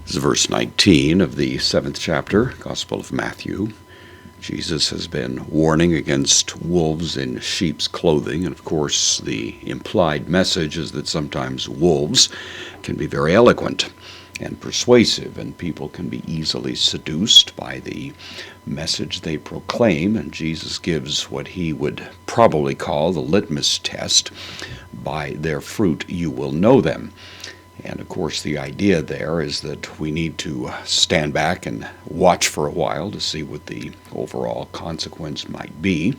This is verse 19 of the 7th chapter, Gospel of Matthew. Jesus has been warning against wolves in sheep's clothing, and of course the implied message is that sometimes wolves can be very eloquent and persuasive, and people can be easily seduced by the message they proclaim, and Jesus gives what he would probably call the litmus test: by their fruit you will know them. And of course the idea there is that we need to stand back and watch for a while to see what the overall consequence might be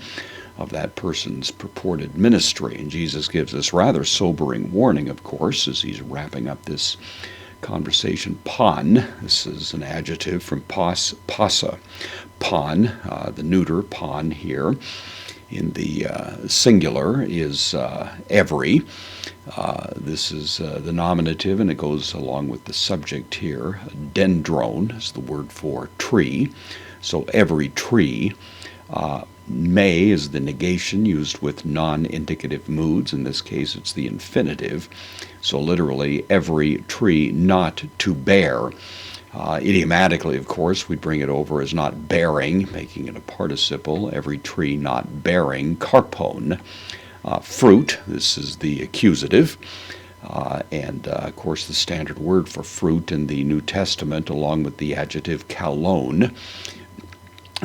of that person's purported ministry. And Jesus gives this rather sobering warning, of course, as he's wrapping up this conversation. Pon, this is an adjective from passa. Pon, the neuter, pon here, in the singular is every. This is the nominative, and it goes along with the subject here. Dendron is the word for tree, so every tree. May is the negation used with non-indicative moods. In this case, it's the infinitive. So literally, every tree not to bear. Idiomatically, of course, we bring it over as not bearing, making it a participle. Every tree not bearing, karpon. Fruit, this is the accusative. And of course, the standard word for fruit in the New Testament, along with the adjective kalon,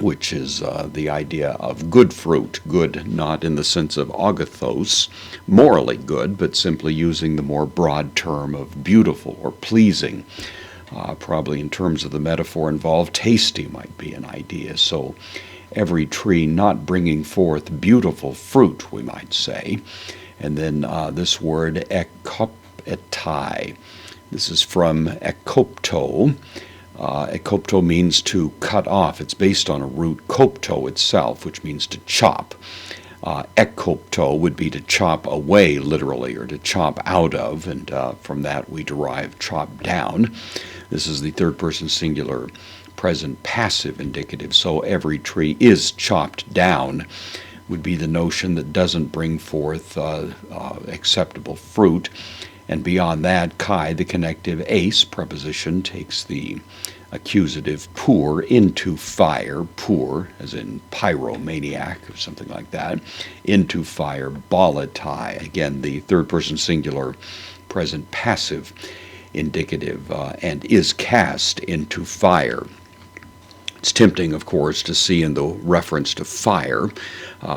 which is the idea of good fruit. Good, not in the sense of agathos, morally good, but simply using the more broad term of beautiful or pleasing. Probably in terms of the metaphor involved, tasty might be an idea. So every tree not bringing forth beautiful fruit, we might say. And then this word ekopetai. This is from ekopto. Ekopto means to cut off. It's based on a root kopto itself, which means to chop. Ekopto would be to chop away, literally, or to chop out of, and from that we derive chop down. This is the third person singular present passive indicative, so every tree is chopped down, would be the notion that doesn't bring forth acceptable fruit. And beyond that, kai, the connective ace preposition, takes the accusative pour into fire, pour as in pyromaniac or something like that, into fire, balatai, again the third person singular present passive indicative, and is cast into fire. It's tempting, of course, to see in the reference to fire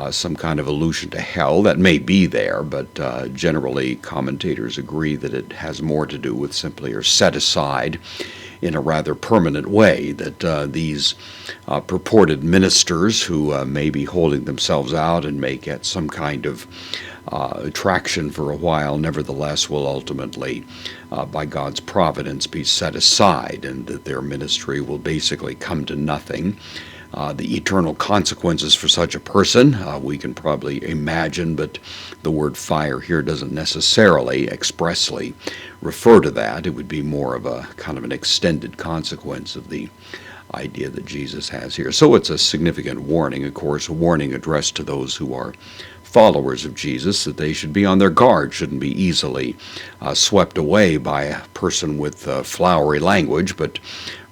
some kind of allusion to hell. That may be there, but generally commentators agree that it has more to do with simply or set aside in a rather permanent way, that these purported ministers who may be holding themselves out and may get some kind of attraction for a while, nevertheless will ultimately, by God's providence, be set aside, and that their ministry will basically come to nothing. The eternal consequences for such a person, we can probably imagine, but the word fire here doesn't necessarily expressly refer to that. It would be more of a kind of an extended consequence of the idea that Jesus has here. So it's a significant warning, of course, a warning addressed to those who are followers of Jesus, that they should be on their guard, shouldn't be easily swept away by a person with flowery language, but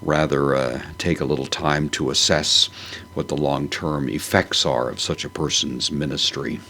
rather take a little time to assess what the long-term effects are of such a person's ministry.